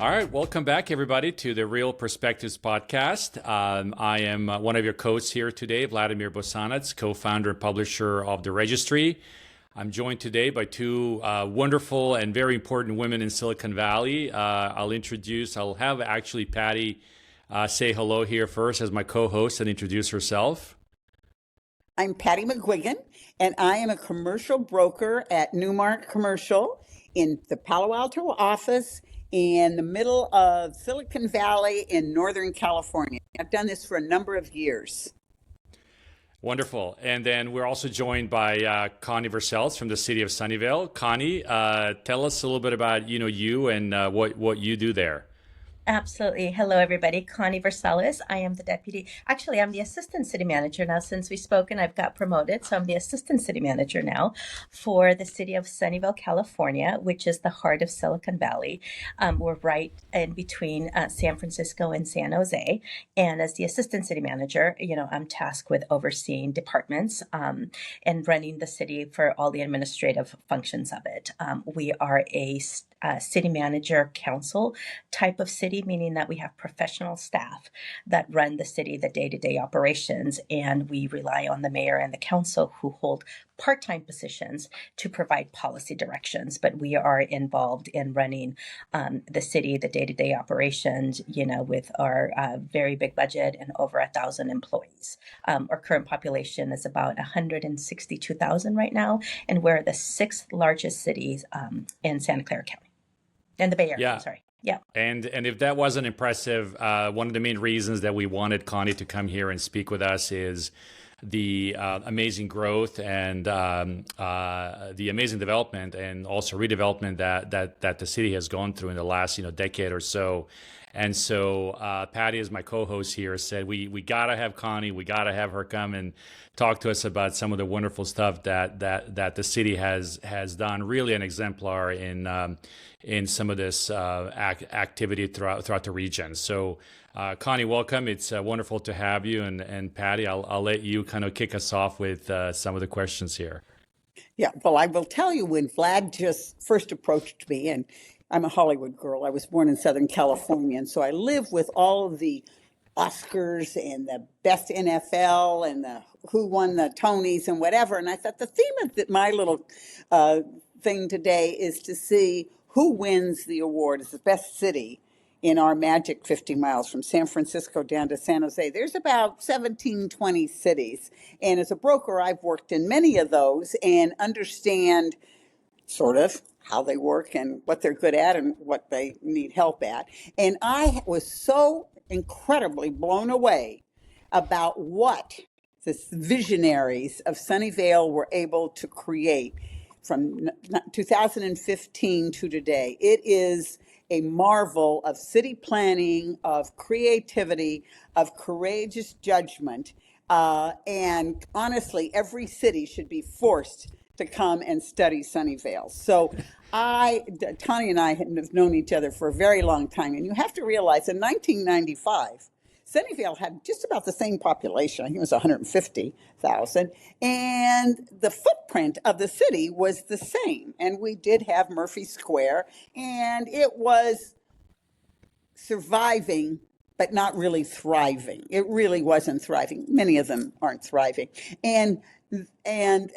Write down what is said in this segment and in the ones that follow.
All right, welcome back, everybody, to the Real Perspectives podcast. I am one of your hosts here today, Vladimir Bosanac, co-founder and publisher of the Registry. I'm joined today by two wonderful and very important women in Silicon Valley. I'll have actually Patty say hello here first as my co-host and introduce herself. I'm Patty McGuigan, and I am a commercial broker at Newmark Commercial in the Palo Alto office in the middle of Silicon Valley in Northern California. I've done this for a number of years. Wonderful. And then we're also joined by Connie Verceles from the City of Sunnyvale. Connie, tell us a little bit about you and what you do there. Absolutely. Hello, everybody. Connie Verceles. I'm the assistant city manager now. Since we spoke and I've got promoted, so I'm the assistant city manager now for the city of Sunnyvale, California, which is the heart of Silicon Valley. We're right in between San Francisco and San Jose. And as the assistant city manager, I'm tasked with overseeing departments and running the city for all the administrative functions of it. We are a city manager council type of city, meaning that we have professional staff that run the city, the day-to-day operations, and we rely on the mayor and the council who hold part-time positions to provide policy directions. But we are involved in running the city, the day-to-day operations, with our very big budget and over 1,000 employees. Our current population is about 162,000 right now, and we're the sixth largest cities in Santa Clara County. And the Bay Area, yeah. Sorry. Yeah. And if that wasn't impressive, one of the main reasons that we wanted Connie to come here and speak with us is the amazing growth and the amazing development and also redevelopment that the city has gone through in the last decade or so. And so Patty, as my co-host here, said we gotta have Connie, we gotta have her come and talk to us about some of the wonderful stuff that the city has done. Really an exemplar in some of this activity throughout the region. So Connie, welcome. It's wonderful to have you. And Patty, I'll let you kind of kick us off with some of the questions here. Yeah, well, I will tell you, when Vlad just first approached me, and I'm a Hollywood girl. I was born in Southern California, and so I live with all of the Oscars and the best NFL and the who won the Tonys and whatever. And I thought the theme of my little thing today is to see who wins the award as the best city in our magic 50 miles from San Francisco down to San Jose. There's about 17, 20 cities. And as a broker, I've worked in many of those and understand sort of how they work and what they're good at and what they need help at. And I was so incredibly blown away about what the visionaries of Sunnyvale were able to create from 2015 to today. It is a marvel of city planning, of creativity, of courageous judgment. And honestly, every city should be forced to come and study Sunnyvale. So Tony and I have known each other for a very long time. And you have to realize in 1995, Sunnyvale had just about the same population. I think it was 150,000. And the footprint of the city was the same. And we did have Murphy Square. And it was surviving, but not really thriving. It really wasn't thriving. Many of them aren't thriving. And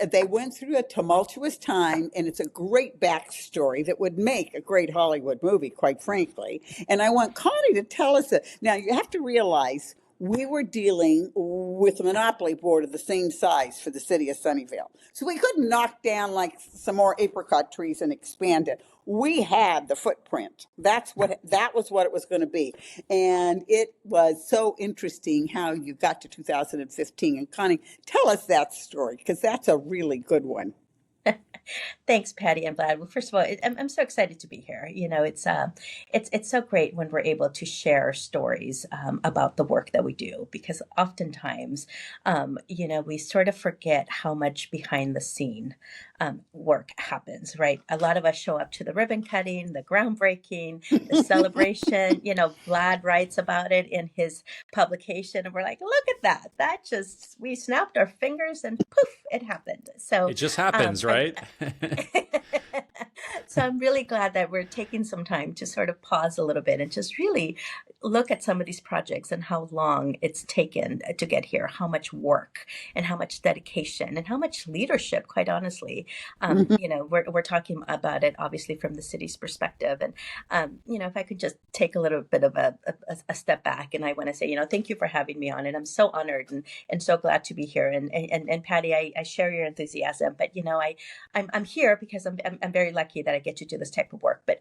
they went through a tumultuous time, and it's a great backstory that would make a great Hollywood movie, quite frankly. And I want Connie to tell us that. Now, you have to realize we were dealing with a monopoly board of the same size for the city of Sunnyvale. So we couldn't knock down like some more apricot trees and expand it. We had the footprint. That was what it was going to be. And it was so interesting how you got to 2015. And Connie, tell us that story, because that's a really good one. Thanks, Patty and Vlad. Well, first of all, I'm so excited to be here. It's so great when we're able to share stories about the work that we do, because oftentimes, we sort of forget how much behind the scene work happens, right? A lot of us show up to the ribbon cutting, the groundbreaking, the celebration. Vlad writes about it in his publication, and we're like, look at that. We snapped our fingers and poof, it happened. So it just happens, right? right? So I'm really glad that we're taking some time to sort of pause a little bit and just really look at some of these projects and how long it's taken to get here, how much work and how much dedication and how much leadership, quite honestly. We're talking about it obviously from the city's perspective. And, if I could just take a little bit of a step back, and I want to say, thank you for having me on. And I'm so honored and so glad to be here. And Patty, I share your enthusiasm, but, I'm here because I'm very lucky that I get to do this type of work. But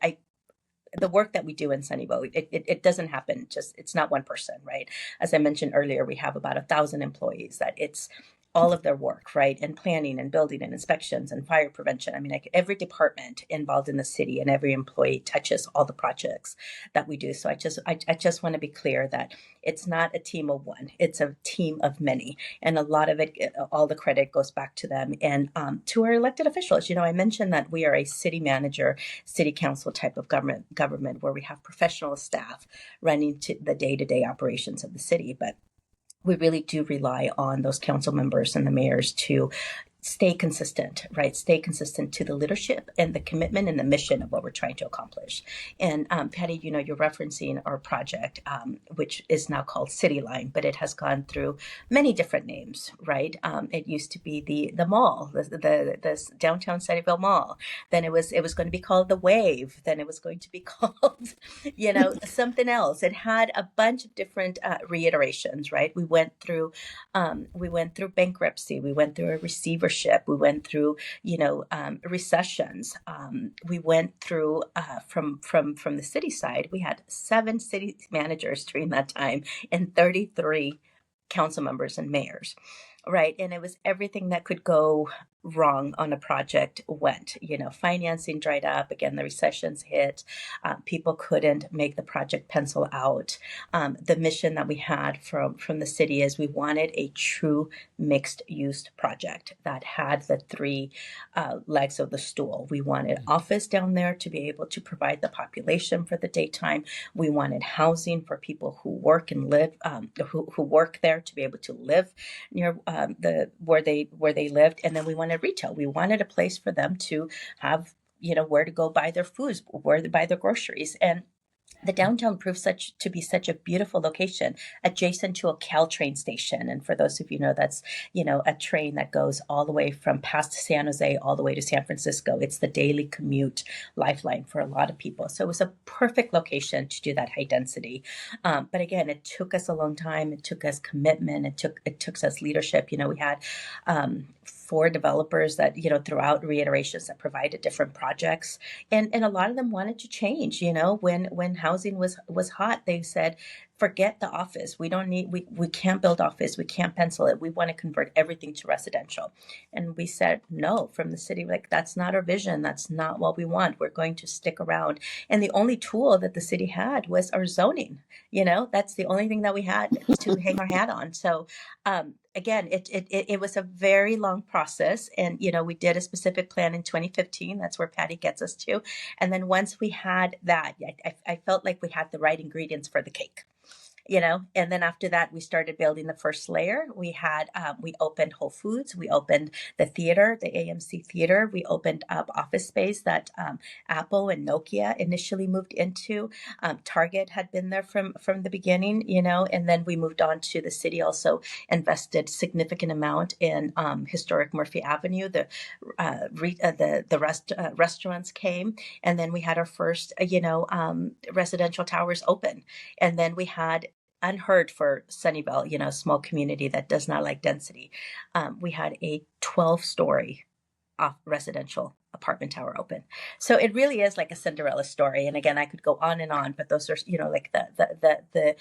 the work that we do in Sunnyvale, it doesn't happen it's not one person, right? As I mentioned earlier, we have about 1,000 employees that it's all of their work, right? And planning and building and inspections and fire prevention. I mean, like every department involved in the city and every employee touches all the projects that we do. So I just want to be clear that it's not a team of one, it's a team of many. And a lot of it, all the credit goes back to them and to our elected officials. I mentioned that we are a city manager, city council type of government where we have professional staff running to the day-to-day operations of the city. But we really do rely on those council members and the mayors to stay consistent, right? Stay consistent to the leadership and the commitment and the mission of what we're trying to accomplish. And Patty, you're referencing our project, which is now called City Line, but it has gone through many different names, right? It used to be the mall, the downtown Sunnyvale Mall. Then it was going to be called the Wave. Then it was going to be called, something else. It had a bunch of different reiterations, right? We went through bankruptcy. We went through a receivership. We went through, recessions. We went through from the city side. We had 7 city managers during that time and 33 council members and mayors. Right. And it was everything that could go wrong on a project went, financing dried up. Again, the recessions hit. People couldn't make the project pencil out. The mission that we had from the city is we wanted a true mixed use project that had the 3 legs of the stool. We wanted office down there to be able to provide the population for the daytime. We wanted housing for people who work and live, who work there to be able to live near where they lived. And then we wanted retail. We wanted a place for them to have, where to go buy their foods, where to buy their groceries. And the downtown proved to be such a beautiful location adjacent to a Caltrain station. And for those of that's, a train that goes all the way from past San Jose all the way to San Francisco. It's the daily commute lifeline for a lot of people. So it was a perfect location to do that high density. But again, it took us a long time. It took us commitment. It took us leadership. We had 4 developers that, throughout reiterations that provided different projects. And a lot of them wanted to change, when housing was hot, they said, forget the office. We can't build office. We can't pencil it. We want to convert everything to residential. And we said, no, from the city, that's not our vision. That's not what we want. We're going to stick around. And the only tool that the city had was our zoning. That's the only thing that we had to hang our hat on. So, again, it was a very long process. And, we did a specific plan in 2015. That's where Patty gets us to. And then once we had that, I felt like we had the right ingredients for the cake. And then after that, we started building the first layer. We opened Whole Foods. We opened the theater, the AMC theater. We opened up office space that Apple and Nokia initially moved into. Target had been there from the beginning, and then we moved on to the city also invested significant amount in historic Murphy Avenue. The restaurants came, and then we had our first, residential towers open. And then we had unheard for Sunnyvale, small community that does not like density. We had a 12-story residential apartment tower open. So it really is like a Cinderella story. And again, I could go on and on, but those are, like the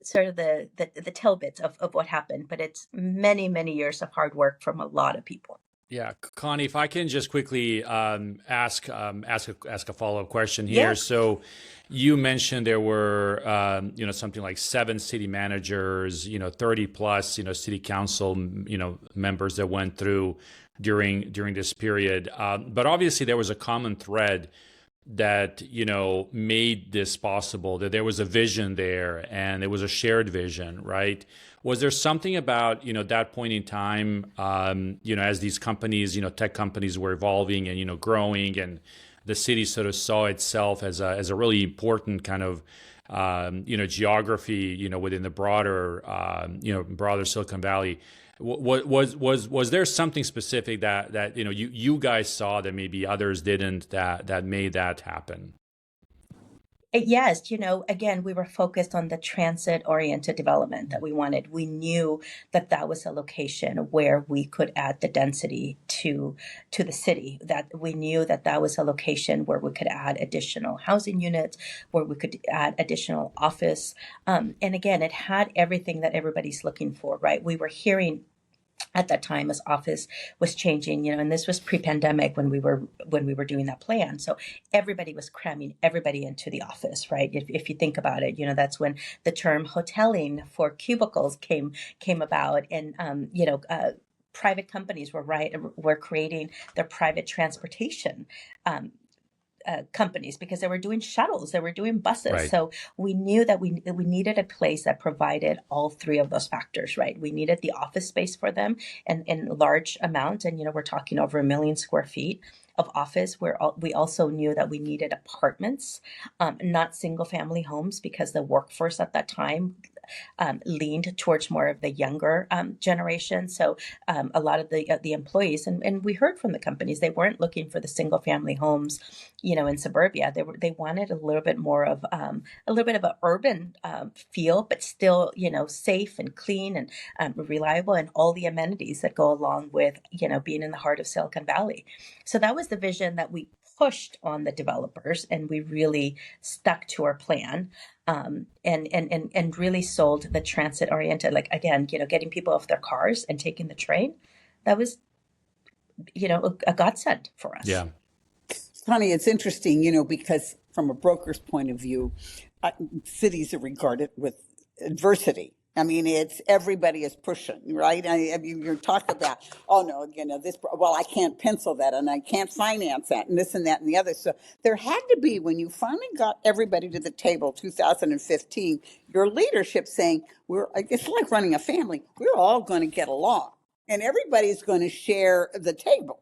sort of the tail bits of what happened. But it's many, many years of hard work from a lot of people. Yeah, Connie, if I can just quickly ask a follow-up question here. Yeah. So you mentioned there were something like 7 city managers, 30 plus city council members that went through during this period. But obviously there was a common thread that made this possible, that there was a vision there and it was a shared vision, right? Was there something about that point in time, as these companies, tech companies were evolving and growing, and the city sort of saw itself as a really important kind of geography within the broader Silicon Valley? Was there something specific that you guys saw that maybe others didn't, that made that happen? Yes, again, we were focused on the transit-oriented development that we wanted. We knew that that was a location where we could add the density to the city. That we knew that that was a location where we could add additional housing units, where we could add additional office. And again, it had everything that everybody's looking for, right? We were hearing at that time as office was changing, and this was pre-pandemic when we were doing that plan. So everybody was cramming everybody into the office, right? If you think about it, that's when the term hoteling for cubicles came about, and private companies were creating their private transportation companies, because they were doing shuttles, they were doing buses. Right. So we knew that we needed a place that provided all three of those factors, right? We needed the office space for them and in large amount. And, we're talking over 1 million square feet of office, where we also knew that we needed apartments, not single family homes, because the workforce at that time leaned towards more of the younger generation. So a lot of the employees, and we heard from the companies, they weren't looking for the single family homes, in suburbia. They wanted a little bit more of a little bit of an urban feel, but still, safe and clean and reliable, and all the amenities that go along with, being in the heart of Silicon Valley. So that was the vision that we pushed on the developers, and we really stuck to our plan. And really sold the transit oriented, like, again, getting people off their cars and taking the train. That was, a godsend for us. Yeah. Connie, it's interesting, because from a broker's point of view, cities are regarded with adversity. I mean, it's everybody is pushing, right? I mean, you're talking about, oh no, this, well, I can't pencil that and I can't finance that and this and that and the other. So there had to be, when you finally got everybody to the table, 2015, your leadership saying, it's like running a family. We're all going to get along and everybody's going to share the table.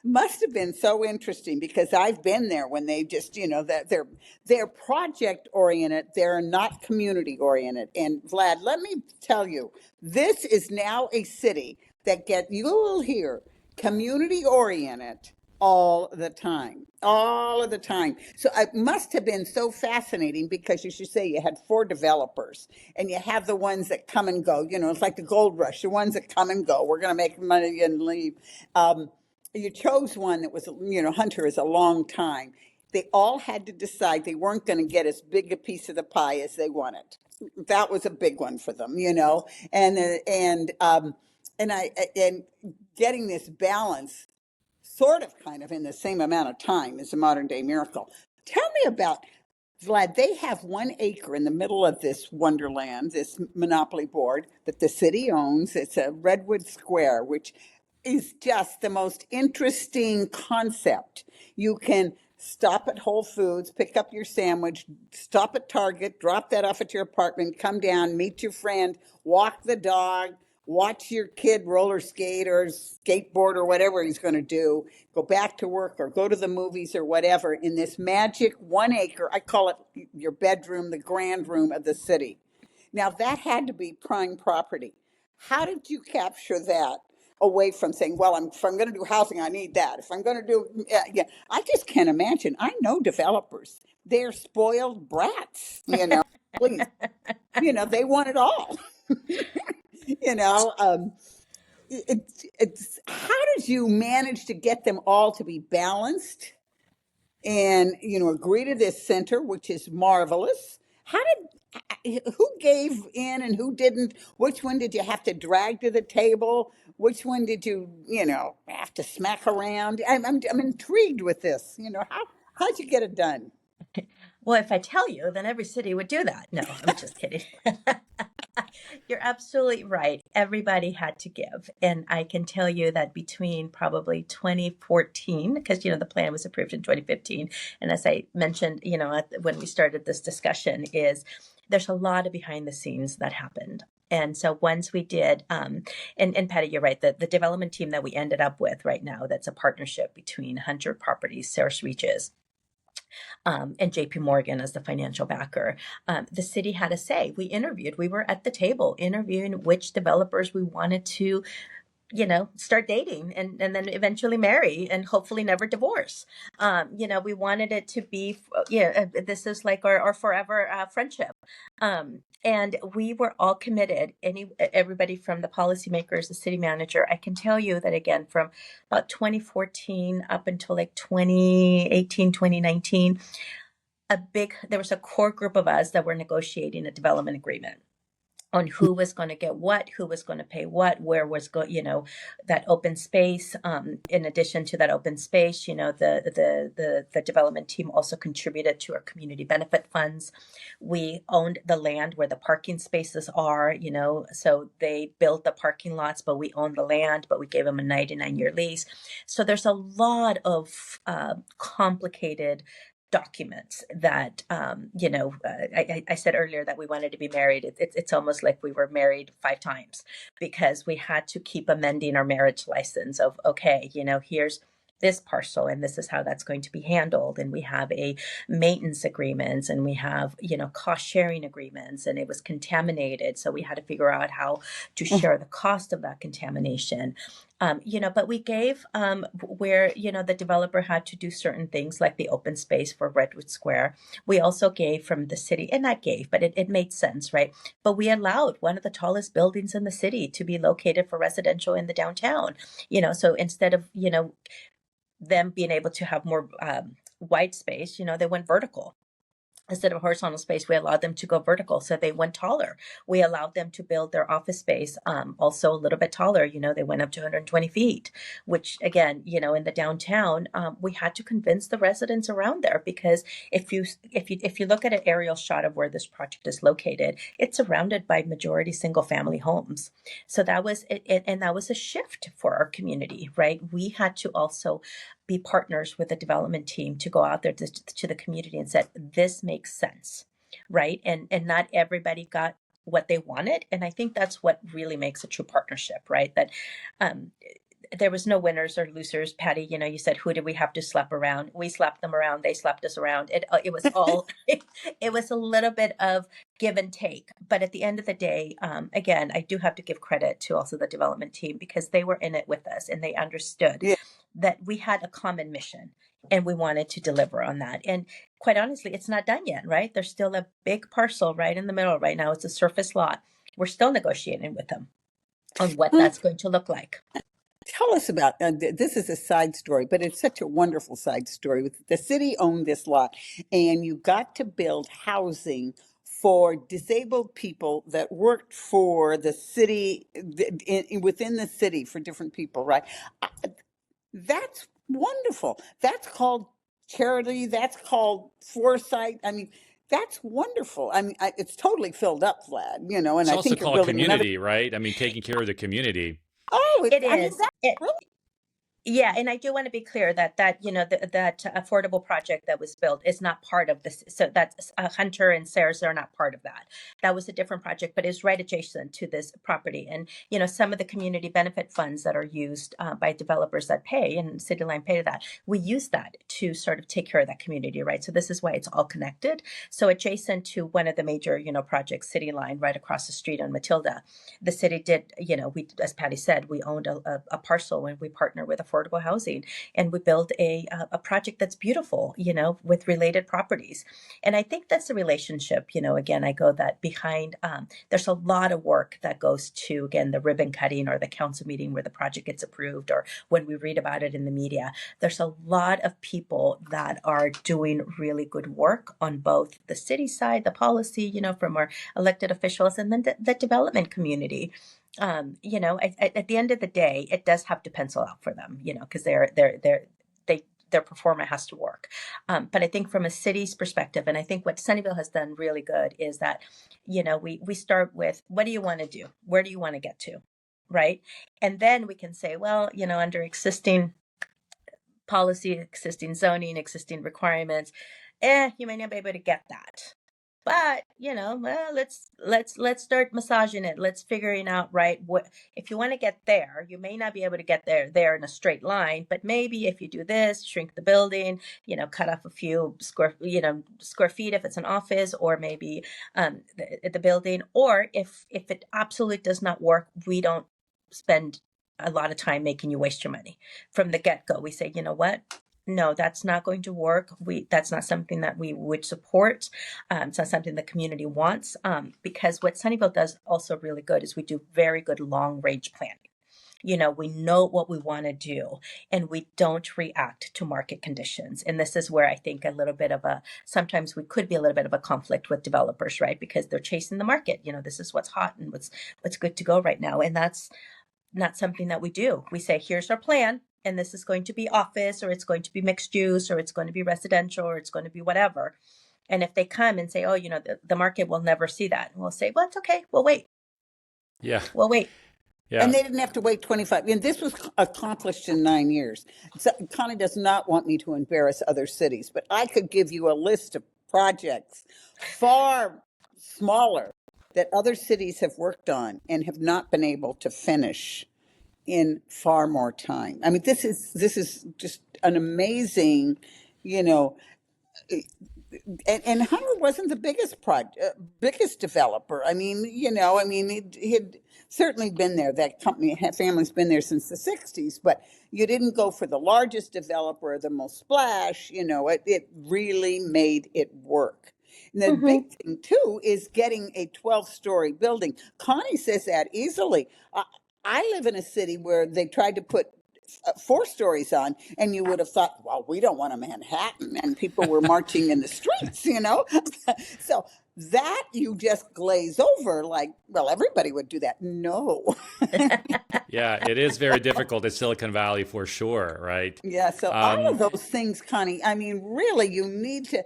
Must have been so interesting, because I've been there when they just, that they're project oriented. They're not community oriented. And Vlad, let me tell you, this is now a city that you will hear community oriented all the time. So it must have been so fascinating, because you should say you had 4 developers and you have the ones that come and go, it's like the gold rush, the ones that come and go, we're going to make money and leave. You chose one that was, Hunter is a long time. They all had to decide they weren't going to get as big a piece of the pie as they wanted. That was a big one for them, and getting this balance sort of kind of in the same amount of time is a modern day miracle. Tell me about, Vlad, they have 1 acre in the middle of this wonderland, this monopoly board that the city owns. It's a Redwood Square, which is just the most interesting concept. You can stop at Whole Foods, pick up your sandwich, stop at Target, drop that off at your apartment, come down, meet your friend, walk the dog, watch your kid roller skate or skateboard or whatever he's going to do, go back to work or go to the movies or whatever in this magic 1 acre. I call it your bedroom, the grand room of the city. Now, that had to be prime property. How did you capture that away from saying, well, if I'm going to do housing, I need that. If I'm going to do, I just can't imagine. I know developers. They're spoiled brats, please. They want it all. It's how did you manage to get them all to be balanced and, agree to this center, which is marvelous? Who gave in and who didn't? Which one did you have to drag to the table? Which one did you, have to smack around? I'm intrigued with this. How'd you get it done? Well, if I tell you, then every city would do that. No, I'm just kidding. You're absolutely right. everybody had to give. And I can tell you that between probably 2014, because, the plan was approved in 2015. And as I mentioned, when we started this discussion, there's a lot of behind the scenes that happened. And so once we did, and Patty, you're right, the development team that we ended up with right now, that's a partnership between Hunter Properties, Sarah's Reaches, and JP Morgan as the financial backer. The city had a say. We were at the table interviewing which developers we wanted to start dating and then eventually marry and hopefully never divorce. We wanted it to be, this is like our forever friendship. And we were all committed, everybody from the policymakers, the city manager. I can tell you that, again, from about 2014 up until like 2018, 2019, there was a core group of us that were negotiating a development agreement on who was going to get what, who was going to pay what, where was that open space. In addition to that open space, the development team also contributed to our community benefit funds. We owned the land where the parking spaces are, so they built the parking lots, but we owned the land, but we gave them a 99-year lease. So there's a lot of complicated documents that, I said earlier that we wanted to be married. It's almost like we were married 5 times because we had to keep amending our marriage license of, okay, here's this parcel and this is how that's going to be handled. And we have a maintenance agreements and we have, cost sharing agreements, and it was contaminated. So we had to figure out how to share the cost of that contamination. But we gave where, the developer had to do certain things like the open space for Redwood Square. We also gave from the city, and not gave, but it made sense, right? But we allowed one of the tallest buildings in the city to be located for residential in the downtown, so instead of, them being able to have more wide space, they went vertical. Instead of horizontal space, we allowed them to go vertical. So they went taller. We allowed them to build their office space also a little bit taller. They went up to 120 feet, which again, in the downtown, we had to convince the residents around there, because if you look at an aerial shot of where this project is located, it's surrounded by majority single family homes. So that was it, and that was a shift for our community, right? We had to also be partners with the development team to go out there to the community and said, this makes sense, right? And not everybody got what they wanted. And I think that's what really makes a true partnership, right? That there was no winners or losers. Patty, you said, who did we have to slap around? We slapped them around. They slapped us around. It was all, it was a little bit of give and take. But at the end of the day, again, I do have to give credit to also the development team, because they were in it with us and they understood that we had a common mission and we wanted to deliver on that. And quite honestly, it's not done yet, right? There's still a big parcel right in the middle right now. It's a surface lot. We're still negotiating with them on what that's going to look like. Tell us about, this is a side story, but it's such a wonderful side story. The city owned this lot, and you got to build housing for disabled people that worked for the city, within the city, for different people, right? That's wonderful. That's called charity. That's called foresight. I mean, that's wonderful. I mean, it's totally filled up, Vlad, and It's I also think you're called building another. community, right? I mean, taking care of the community. Oh, It I mean, is. that's really. Yeah, and I do want to be clear that that affordable project that was built is not part of this. So that's Hunter and Sarah's are not part of that. That was a different project, but it's right adjacent to this property. And some of the community benefit funds that are used by developers that pay, and City Line pay to that, we use that to sort of take care of that community, right? So this is why it's all connected. So adjacent to one of the major projects, City Line, right across the street on Matilda, the city did we, as Patty said, we owned a parcel when we partnered with affordable housing, and we built a project that's beautiful, with related properties. And I think that's the relationship, again, I go that behind, there's a lot of work that goes to, again, the ribbon cutting or the council meeting where the project gets approved, or when we read about it in the media. There's a lot of people that are doing really good work on both the city side, the policy, from our elected officials, and then the development community. At the end of the day, it does have to pencil out for them, because they their performer has to work. But I think from a city's perspective, and I think what Sunnyvale has done really good is that, we start with, what do you want to do? Where do you want to get to? Right. And then we can say, well, under existing policy, existing zoning, existing requirements, you may not be able to get that. But well, let's start massaging it. Let's figuring out, right, what if you want to get there, you may not be able to get there in a straight line, but maybe if you do this, shrink the building, cut off a few square feet if it's an office, or maybe the building, or if it absolutely does not work, we don't spend a lot of time making you waste your money from the get-go. We say, you know what? No, that's not going to work. That's not something that we would support. It's not something the community wants. Because what Sunnyvale does also really good is we do very good long-range planning. We know what we want to do, and we don't react to market conditions. And this is where I think sometimes we could be a little bit of a conflict with developers, right? Because they're chasing the market. This is what's hot and what's good to go right now. And that's not something that we do. We say, here's our plan, and this is going to be office, or it's going to be mixed use, or it's going to be residential, or it's going to be whatever. And if they come and say, oh, the market will never see that, and we'll say, well, it's okay. We'll wait. Yeah. We'll wait. Yeah. And they didn't have to wait 25. And this was accomplished in 9 years. So Connie does not want me to embarrass other cities, but I could give you a list of projects far smaller that other cities have worked on and have not been able to finish in far more time. I mean, this is just an amazing, and Hunter wasn't the biggest developer. I mean, he'd certainly been there. That family's been there since the 60s, but you didn't go for the largest developer or the most splash. It really made it work. And the big thing too is getting a 12-story building. Connie says that easily. I live in a city where they tried to put 4 stories on, and you would have thought, well, we don't want a Manhattan, and people were marching in the streets, So that you just glaze over like, well, everybody would do that. No. Yeah, it is very difficult in Silicon Valley for sure, right? Yeah, so all of those things, Connie, I mean, really, you need to,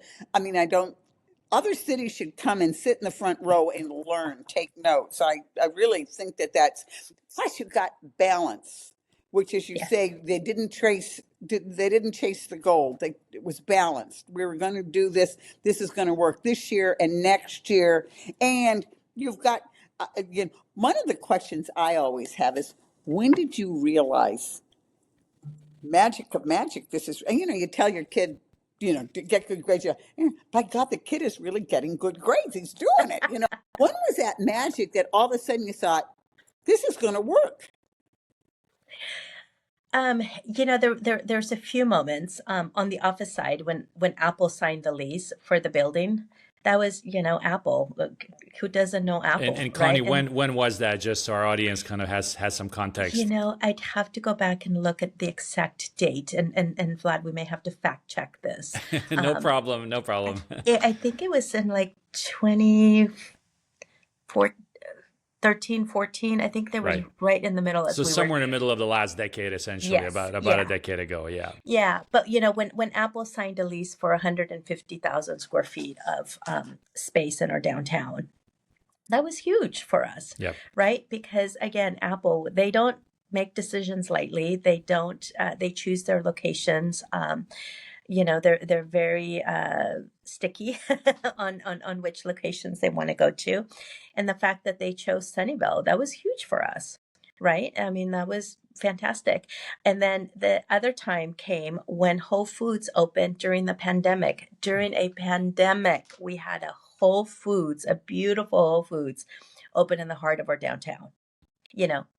other cities should come and sit in the front row and learn, take notes. I really think that's, plus you've got balance, which is you say they didn't chase the gold. It was balanced. We were going to do this. This is going to work this year and next year. And you've got, again, one of the questions I always have is, when did you realize magic of magic? This is, you tell your kid, to get good grades. By God, the kid is really getting good grades. He's doing it. When was that magic that all of a sudden you thought, this is going to work? There's a few moments on the office side when Apple signed the lease for the building. That was, Apple. Who doesn't know Apple? And Connie, right? when was that? Just so our audience kind of has some context. I'd have to go back and look at the exact date. And Vlad, we may have to fact check this. No problem. I think it was in like 2013, 14. I think they were right in the middle. So somewhere in the middle of the last decade, essentially, Yes, about a decade ago. Yeah. Yeah, but when Apple signed a lease for 150,000 square feet of space in our downtown, that was huge for us. Yeah. Right, because again, Apple, they don't make decisions lightly. They don't. They choose their locations. They're very sticky on which locations they want to go to, and the fact that they chose Sunnyvale, that was huge for us, right? I mean, that was fantastic. And then the other time came when Whole Foods opened during the pandemic. During a pandemic, we had a beautiful Whole Foods, open in the heart of our downtown.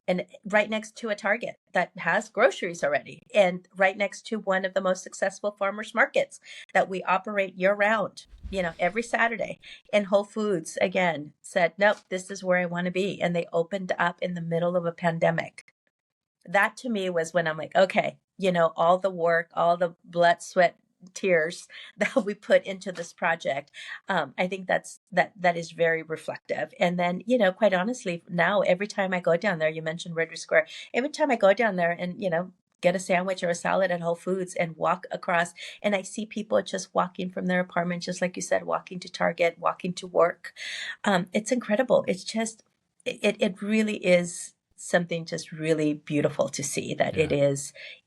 And right next to a Target that has groceries already, and right next to one of the most successful farmers markets that we operate year round, every Saturday. And Whole Foods, again, said, nope, this is where I want to be. And they opened up in the middle of a pandemic. That to me was when I'm like, okay, all the work, all the blood, sweat, tears that we put into this project, I think that is very reflective. And then, quite honestly, now every time I go down there, you mentioned Registry Square, every time I go down there and, get a sandwich or a salad at Whole Foods and walk across. And I see people just walking from their apartment, just like you said, walking to Target, walking to work. It's incredible. It's just, it really is something just really beautiful to see that Yeah.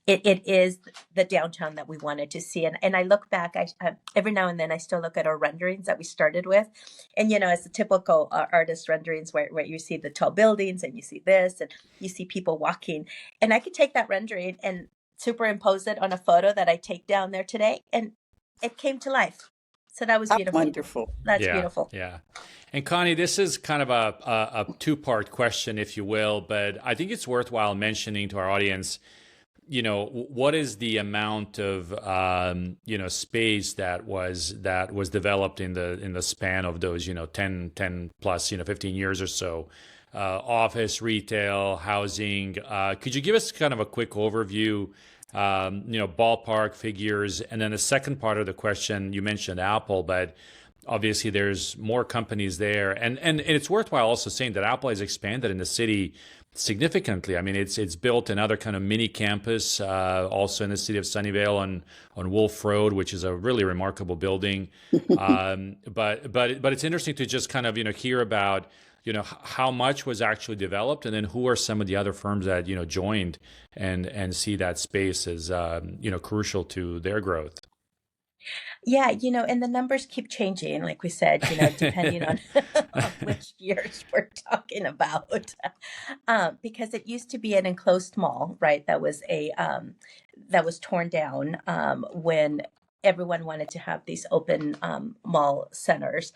it is the downtown that we wanted to see. And I look back, I every now and then I still look at our renderings that we started with. And, as the typical artist renderings where you see the tall buildings and you see this and you see people walking. And I could take that rendering and superimpose it on a photo that I take down there today. And it came to life. So that was beautiful. Wonderful. That's Yeah, beautiful. yeah. And Connie, this is kind of a two-part question, if you will, but I think it's worthwhile mentioning to our audience, what is the amount of space that was developed in the span of those 10 plus 15 years or so, office, retail, housing. Could you give us kind of a quick overview, ballpark figures? And then the second part of the question, you mentioned Apple, but obviously there's more companies there, and it's worthwhile also saying that Apple has expanded in the city significantly. I mean, it's built another kind of mini campus also in the city of Sunnyvale on Wolf Road, which is a really remarkable building. But it's interesting to just kind of hear about how much was actually developed, and then who are some of the other firms that joined and see that space as crucial to their growth. Yeah, and the numbers keep changing, like we said, depending on which years we're talking about. Because it used to be an enclosed mall, right? That was that was torn down when everyone wanted to have these open mall centers.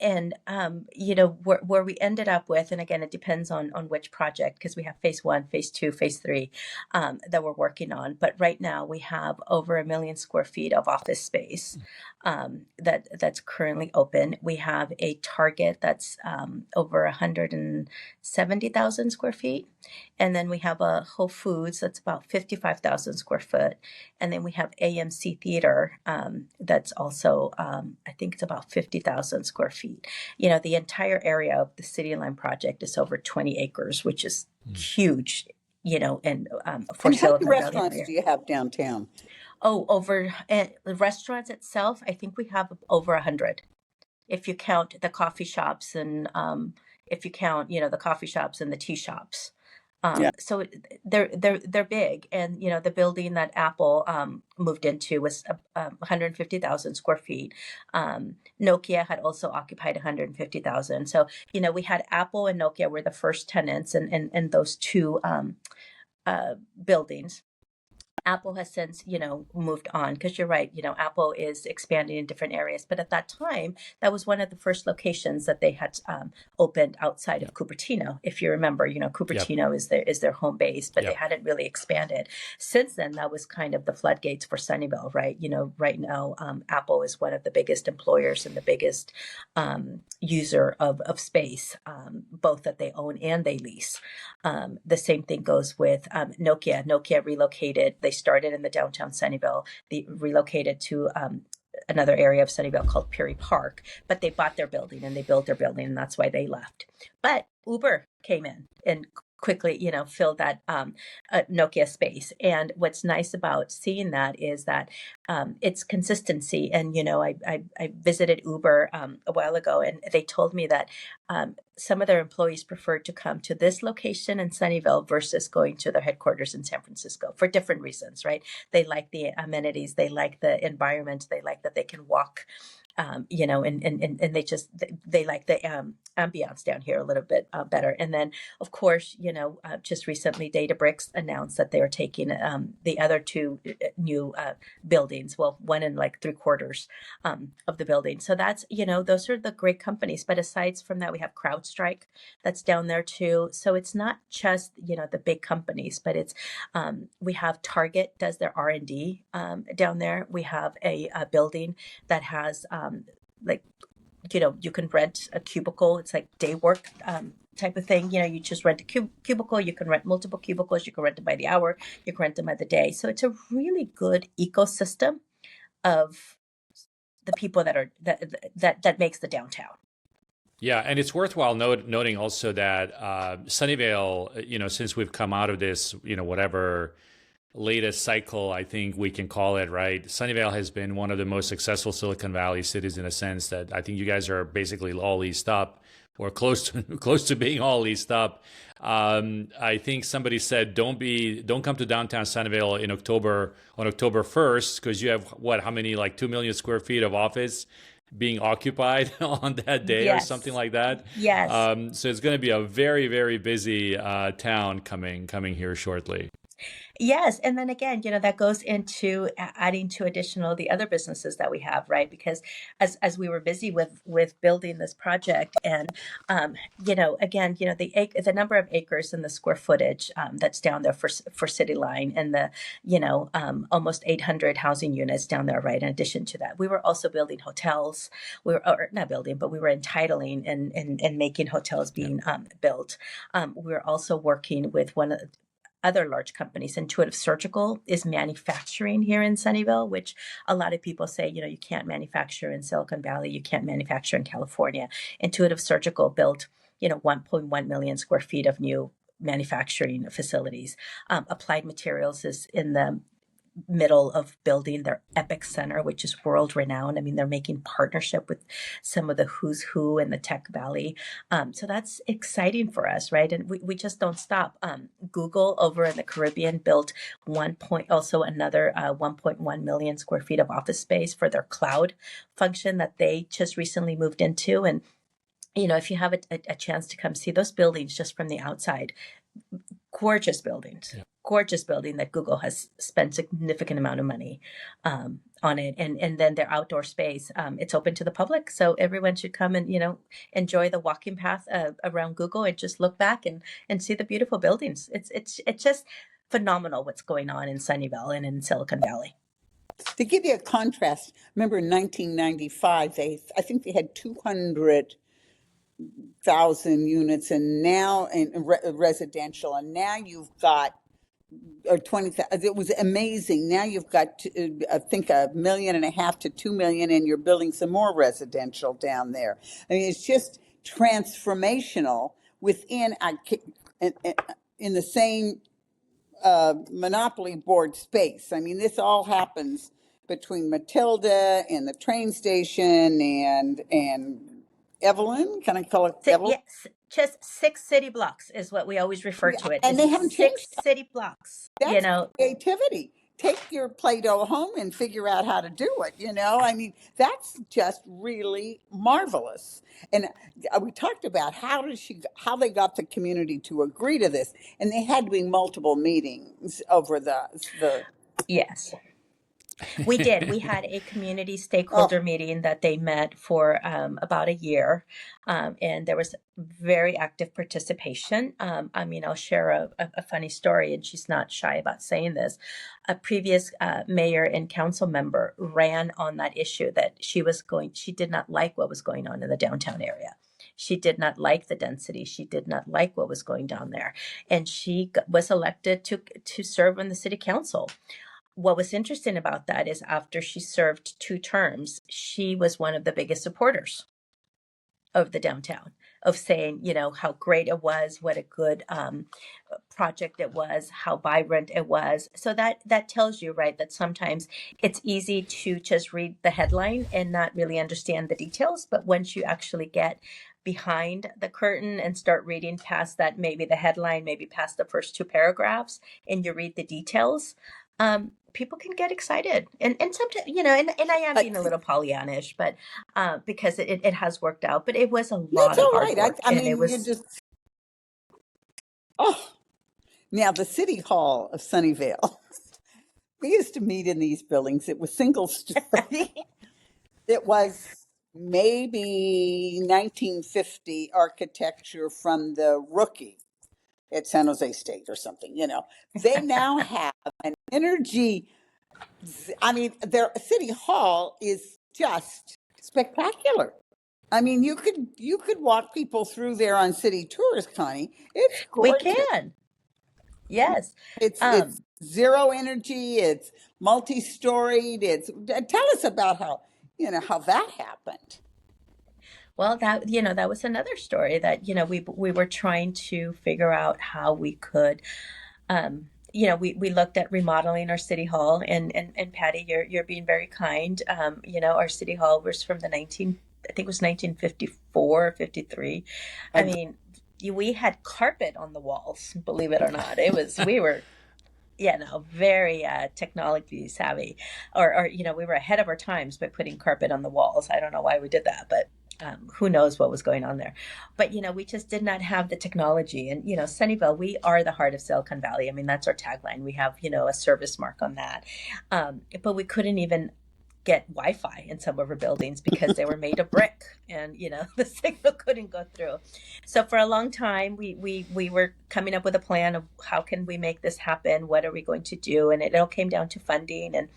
Where we ended up with, and again, it depends on which project, because we have phase 1, phase 2, phase 3 that we're working on. But right now we have over 1 million square feet of office space that's currently open. We have a Target that's over 170,000 square feet. And then we have a Whole Foods that's about 55,000 square foot. And then we have AMC Theater that's also, I think it's about 50,000 square feet. The entire area of the City Line project is over 20 acres, which is huge, and for And how Silicon many Valley restaurants area. do you have downtown? Oh, over the restaurants itself, I think we have over 100. If you count the coffee shops and if you count, the coffee shops and the tea shops. Yeah. So they're big, and the building that Apple moved into was 150,000 square feet. Nokia had also occupied 150,000. So we had Apple and Nokia were the first tenants in those two buildings. Apple has since, moved on, because you're right, Apple is expanding in different areas. But at that time, that was one of the first locations that they had opened outside of Cupertino. If you remember, Cupertino is their home base, but they hadn't really expanded. Since then, that was kind of the floodgates for Sunnyvale, right? Right now, Apple is one of the biggest employers and the biggest user of space, both that they own and they lease. The same thing goes with Nokia. Nokia relocated. They started in the downtown Sunnyvale. They relocated to another area of Sunnyvale called Perry Park, but they bought their building and they built their building, and that's why they left. But Uber came in and quickly, filled that Nokia space. And what's nice about seeing that is that it's consistency. And, I visited Uber a while ago, and they told me that some of their employees prefer to come to this location in Sunnyvale versus going to their headquarters in San Francisco for different reasons, right? They like the amenities, they like the environment, they like that they can walk. And they like the ambiance down here a little bit better. And then, of course, just recently Databricks announced that they are taking the other two new buildings. Well, one in like 3/4 of the building. So that's, those are the great companies. But aside from that, we have CrowdStrike that's down there too. So it's not just, the big companies, but it's we have Target does their R&D down there. We have a building that has you can rent a cubicle. It's like day work type of thing. You just rent a cubicle. You can rent multiple cubicles. You can rent them by the hour. You can rent them by the day. So it's a really good ecosystem of the people that makes the downtown. Yeah, and it's worthwhile noting also that Sunnyvale, since we've come out of this, whatever latest cycle, I think we can call it, right? Sunnyvale has been one of the most successful Silicon Valley cities in a sense that I think you guys are basically all leased up or close to close to being all leased up. I think somebody said don't come to downtown Sunnyvale in October on October 1st because you have what, how many, like 2 million square feet of office being occupied on that day or something Yes. like that. Yes. So it's going to be a very, very busy town coming here shortly. Yes, and then again, that goes into adding to additional the other businesses that we have, right? Because as we were busy with building this project, and again, the number of acres and the square footage that's down there for City Line, and the almost 800 housing units down there, right? In addition to that, we were also building hotels. We were, or not building, but we were entitling and making hotels being built. We were also working with one of other large companies. Intuitive Surgical is manufacturing here in Sunnyvale, which a lot of people say, you can't manufacture in Silicon Valley, you can't manufacture in California. Intuitive Surgical built, 1.1 million square feet of new manufacturing facilities. Applied Materials is in the middle of building their Epic Center, which is world renowned. I mean, they're making partnership with some of the who's who in the tech valley. So that's exciting for us, right? And we just don't stop. Google over in the Caribbean built also another 1.1 million square feet of office space for their cloud function that they just recently moved into. And if you have a chance to come see those buildings just from the outside, gorgeous buildings. Yeah. Gorgeous building that Google has spent significant amount of money on it, and then their outdoor space. It's open to the public, so everyone should come and enjoy the walking path around Google and just look back and see the beautiful buildings. It's just phenomenal what's going on in Sunnyvale and in Silicon Valley. To give you a contrast, remember in 1995, I think they had 200,000 units, and now in residential, and now you've got, or 20,000. It was amazing. Now you've got, I think, 1.5 million to 2 million, and you're building some more residential down there. I mean, it's just transformational within in the same monopoly board space. I mean, this all happens between Matilda and the train station and Evelyn. Can I call it Evelyn? Yes, just 6 city blocks is what we always refer to it. And they haven't changed. 6 city blocks. That's creativity. Take your Play-Doh home and figure out how to do it. I mean, that's just really marvelous. And we talked about how they got the community to agree to this, and they had to be multiple meetings over the. Yes. We did. We had a community stakeholder meeting that they met for about a year, and there was very active participation. I mean, I'll share a funny story, and she's not shy about saying this. A previous mayor and council member ran on that issue that she did not like what was going on in the downtown area. She did not like the density. She did not like what was going down there, and she was elected to serve on the city council. What was interesting about that is after she served 2 terms, she was one of the biggest supporters of the downtown, of saying, how great it was, what a good project it was, how vibrant it was. So that tells you, right, that sometimes it's easy to just read the headline and not really understand the details. But once you actually get behind the curtain and start reading past that, maybe the headline, maybe past the first 2 paragraphs, and you read the details, people can get excited, and sometimes and I am being a little Pollyannish, but because it has worked out, but it was a lot of hard work. I mean, it was just now the City Hall of Sunnyvale. We used to meet in these buildings. It was single story. It was maybe 1950 architecture from the Rookie at San Jose State or something. They now have an energy. I mean, their City Hall is just spectacular. I mean, you could walk people through there on city tours, Connie. It's gorgeous. We can. Yes. It's zero energy. It's multi-storied. Tell us about how that happened. Well, that was another story that we were trying to figure out how we could we looked at remodeling our city hall, and Patty, you're being very kind. Our city hall was from the 19, I think it was 1954 or 53. I And mean, we had carpet on the walls, believe it or not. We were, very technologically savvy, or we were ahead of our times by putting carpet on the walls. I don't know why we did that, but who knows what was going on there. But we just did not have the technology. And Sunnyvale, we are the heart of Silicon Valley. I mean, that's our tagline. We have a service mark on that, but we couldn't even get Wi-Fi in some of our buildings because they were made of brick, and the signal couldn't go through. So for a long time, we were coming up with a plan of how can we make this happen, what are we going to do, and it all came down to funding. And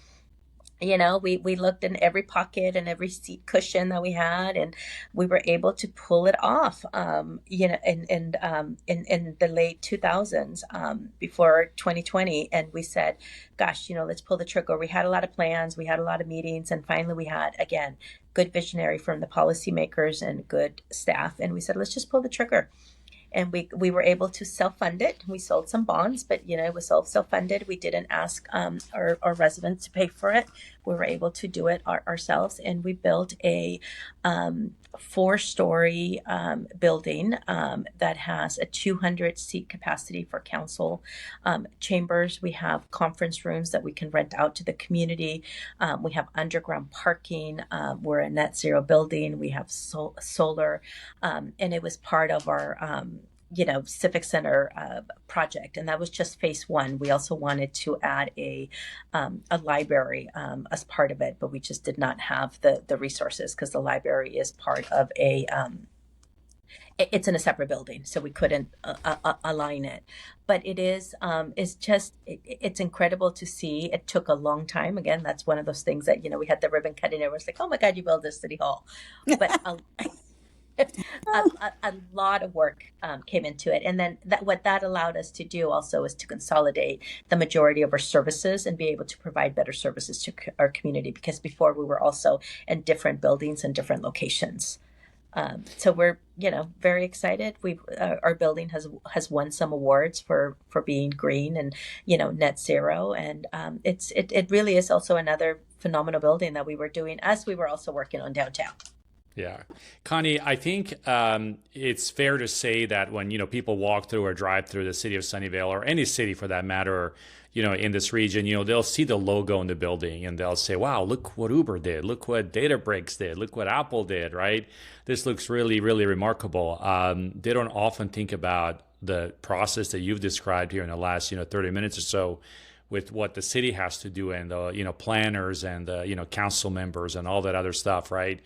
we looked in every pocket and every seat cushion that we had, and we were able to pull it off, in the late 2000s, before 2020. And we said, gosh, let's pull the trigger. We had a lot of plans, we had a lot of meetings, and finally we had, again, good visionary from the policymakers and good staff. And we said, let's just pull the trigger. And we were able to self-fund it. We sold some bonds, but it was all self-funded. We didn't ask our residents to pay for it. We were able to do it ourselves, and we built a 4-story building that has a 200-seat capacity for council chambers. We have conference rooms that we can rent out to the community. We have underground parking. We're a net zero building. We have solar, and it was part of our Civic Center project, and that was just phase one. We also wanted to add a library as part of it, but we just did not have the resources because the library is part of it's in a separate building, so we couldn't align it. But it's incredible to see. It took a long time. Again, that's one of those things that we had the ribbon cutting. Everyone's like, "Oh my God, you built this city hall," but. A lot of work came into it, and then what that allowed us to do also is to consolidate the majority of our services and be able to provide better services to our community, because before we were also in different buildings and different locations. So we're very excited. Our building has won some awards for being green and net zero, and it really is also another phenomenal building that we were doing as we were also working on downtown. Yeah. Connie, I think it's fair to say that when, people walk through or drive through the city of Sunnyvale, or any city for that matter, in this region, they'll see the logo in the building and they'll say, wow, look what Uber did. Look what Databricks did. Look what Apple did, right? This looks really, really remarkable. They don't often think about the process that you've described here in the last, 30 minutes or so, with what the city has to do, and the, planners and the, council members and all that other stuff, right?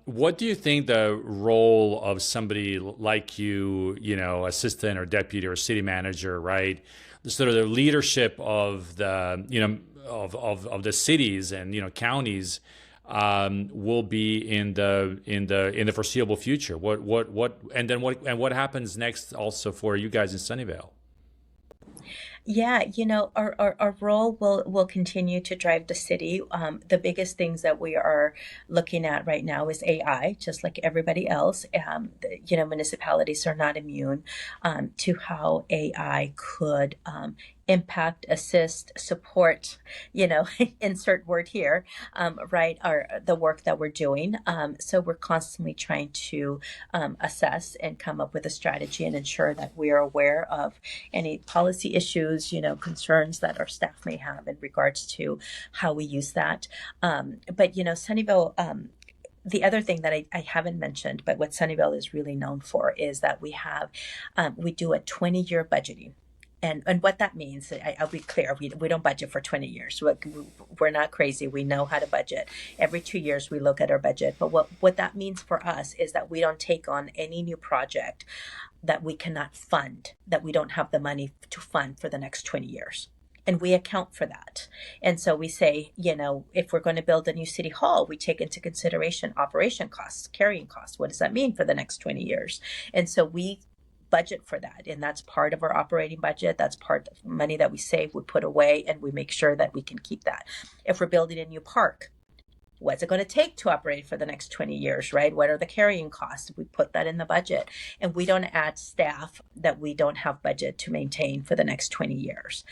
What do you think the role of somebody like you, assistant or deputy or city manager, right? Sort of the leadership of the, of the cities and, counties, will be in the foreseeable future? What happens next also for you guys in Sunnyvale? Yeah, our role will continue to drive the city. The biggest things that we are looking at right now is AI, just like everybody else. Municipalities are not immune to how AI could impact, assist, support, insert word here, right, the work that we're doing. So we're constantly trying to assess and come up with a strategy and ensure that we are aware of any policy issues, concerns that our staff may have in regards to how we use that. But Sunnyvale, the other thing that I haven't mentioned, but what Sunnyvale is really known for, is that we do a 20-year budgeting. And what that means, I'll be clear, we don't budget for 20 years. We're not crazy. We know how to budget. Every 2 years we look at our budget. But what that means for us is that we don't take on any new project that we cannot fund, that we don't have the money to fund for the next 20 years. And we account for that. And so we say, if we're going to build a new city hall, we take into consideration operation costs, carrying costs. What does that mean for the next 20 years? And so we budget for that, and that's part of our operating budget. That's part of money that we save, we put away, and we make sure that we can keep that. If we're building a new park, what's it going to take to operate for the next 20 years, right? What are the carrying costs? We put that in the budget, and we don't add staff that we don't have budget to maintain for the next 20 years.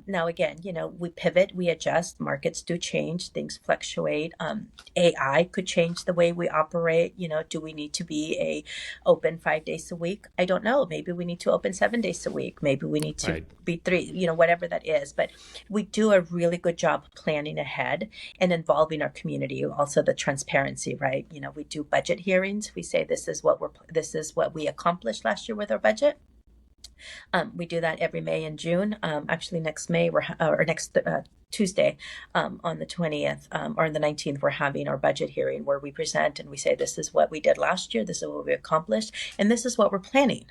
Now, again, we pivot, we adjust, markets do change, things fluctuate. AI could change the way we operate. Do we need to be open 5 days a week? I don't know. Maybe we need to open 7 days a week. Maybe we need to be 3, whatever that is. But we do a really good job planning ahead and involving our community. Also the transparency, right? We do budget hearings. We say this is what we accomplished last year with our budget. We do that every May and June. Actually, next Tuesday, on the 20th or the 19th, we're having our budget hearing where we present and we say, this is what we did last year, this is what we accomplished, and this is what we're planning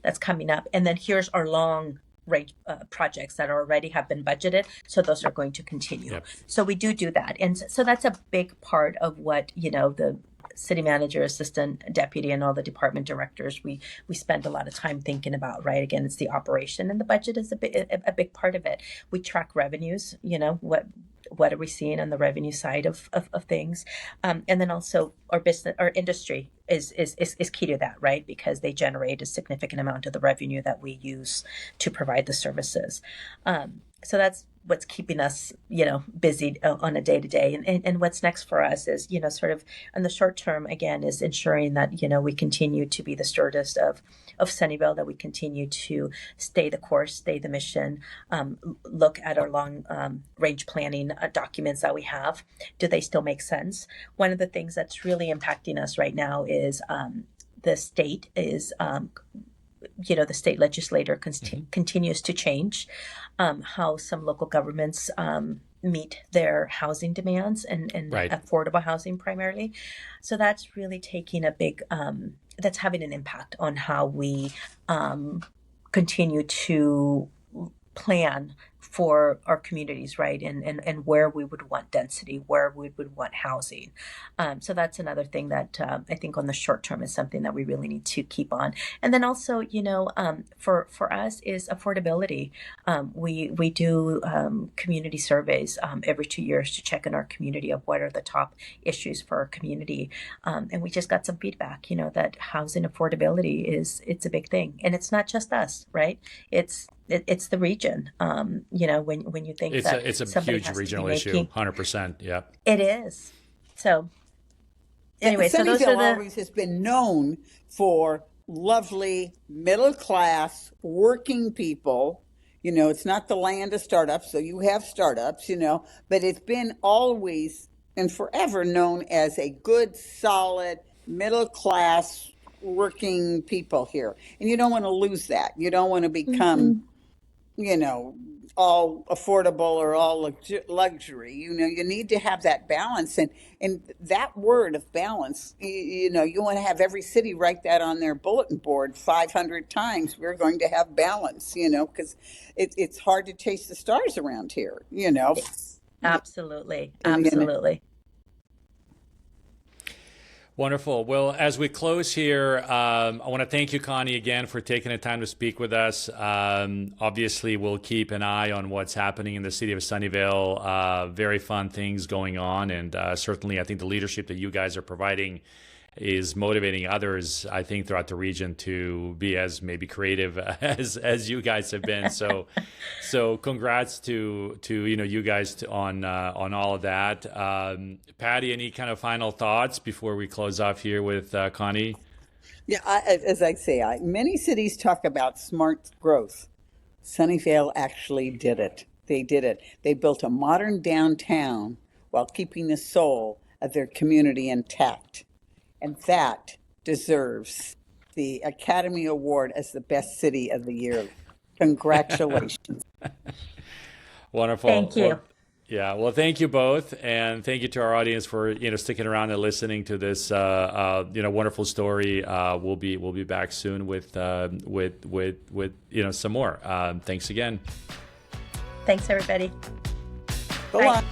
that's coming up. And then here's our long range projects that already have been budgeted. So those are going to continue. Yep. So we do that. And so that's a big part of what, the city manager, assistant deputy, and all the department directors, we spend a lot of time thinking about, right? Again, it's the operation, and the budget is a big part of it. We track revenues, what are we seeing on the revenue side of things? And then also our industry is key to that, right? Because they generate a significant amount of the revenue that we use to provide the services. So that's what's keeping us, busy on a day-to-day. And what's next for us is, sort of in the short term, again, is ensuring that, we continue to be the stewardess of Sunnyvale, that we continue to stay the course, stay the mission, look at our long range planning documents that we have. Do they still make sense? One of the things that's really impacting us right now is the state is the state legislature continues to change how some local governments meet their housing demands and affordable housing primarily. So that's really taking a big, that's having an impact on how we continue to plan for our communities, right? And where we would want density, where we would want housing. So that's another thing that I think on the short term is something that we really need to keep on. And then also, for us is affordability. We do community surveys every 2 years to check in our community of what are the top issues for our community. And we just got some feedback, that housing affordability it's a big thing. And it's not just us, right? It's the region. When you think it's a huge regional issue, 100%. Yeah, it is. So anyway, so those are always has been known for lovely middle class working people. It's not the land of startups, so you have startups. But it's been always and forever known as a good, solid middle class working people here, and you don't want to lose that. You don't want to become all affordable or all luxury. You need to have that balance, and that word of balance, you want to have every city write that on their bulletin board 500 times. We're going to have balance, because it's hard to chase the stars around here. Absolutely. Wonderful. Well, as we close here, I want to thank you, Connie, again for taking the time to speak with us. Obviously, we'll keep an eye on what's happening in the city of Sunnyvale. Very fun things going on. And certainly, I think the leadership that you guys are providing is motivating others, I think, throughout the region to be as maybe creative as you guys have been. So congrats to you guys on all of that. Patty, any kind of final thoughts before we close off here with Connie? Yeah, as I say, many cities talk about smart growth. Sunnyvale actually did it. They did it. They built a modern downtown while keeping the soul of their community intact. And that deserves the Academy Award as the best city of the year. Congratulations. Wonderful. Thank you. Well, thank you both. And thank you to our audience for, sticking around and listening to this, wonderful story. We'll be back soon with some more. Thanks again. Thanks, everybody. Go on.